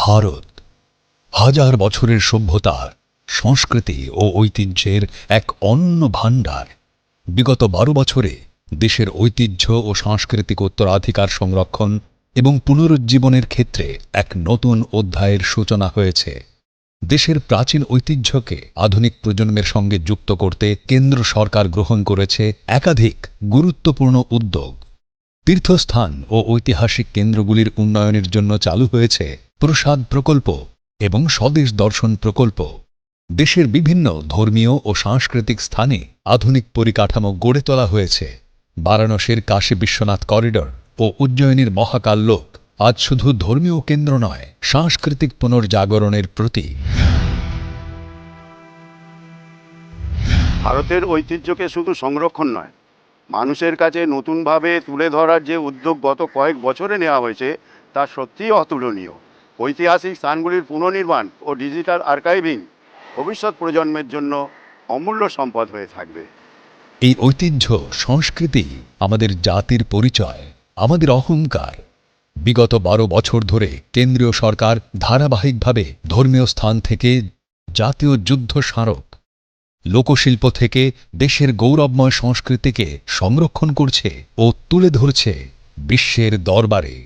ভারত হাজার বছরের সভ্যতার, সংস্কৃতি ও ঐতিহ্যের এক অনন্য ভাণ্ডার। বিগত ১২ বছরে দেশের ঐতিহ্য ও সাংস্কৃতিক উত্তরাধিকার সংরক্ষণ এবং পুনরুজ্জীবনের ক্ষেত্রে এক নতুন অধ্যায়ের সূচনা হয়েছে। দেশের প্রাচীন ঐতিহ্যকে আধুনিক প্রজন্মের সঙ্গে যুক্ত করতে কেন্দ্র সরকার গ্রহণ করেছে একাধিক গুরুত্বপূর্ণ উদ্যোগ। তীর্থস্থান ও ঐতিহাসিক কেন্দ্রগুলির উন্নয়নের জন্য চালু হয়েছে প্রসাদ প্রকল্প এবং স্বদেশ দর্শন প্রকল্প। দেশের বিভিন্ন ধর্মীয় ও সাংস্কৃতিক স্থানে আধুনিক পরিকাঠামো গড়ে তোলা হয়েছে। বারাণসীর কাশী বিশ্বনাথ করিডর ও উজ্জয়িনীর মহাকাল লোক আজ শুধু ধর্মীয় কেন্দ্র নয়, সাংস্কৃতিক পুনর্জাগরণের প্রতীক। ভারতের ঐতিহ্যকে শুধু সংরক্ষণ নয়, মানুষের কাছে নতুনভাবে তুলে ধরার যে উদ্যোগ গত কয়েক বছরে নেওয়া হয়েছে তা সত্যিই অতুলনীয়। ঐতিহাসিক স্থানগুলির পুনর্নির্মাণ ও ডিজিটাল আর্কাইভিং ভবিষ্যৎ প্রজন্মের জন্য অমূল্য সম্পদ হয়ে থাকবে। এই ঐতিহ্য সংস্কৃতি আমাদের জাতির পরিচয়, আমাদের অহংকার। বিগত ১২ বছর ধরে কেন্দ্রীয় সরকার ধারাবাহিকভাবে ধর্মীয় স্থান থেকে জাতীয় যুদ্ধ স্মারক, লোকশিল্প থেকে দেশের গৌরবময় সংস্কৃতিকে সংরক্ষণ করছে ও তুলে ধরছে বিশ্বের দরবারে।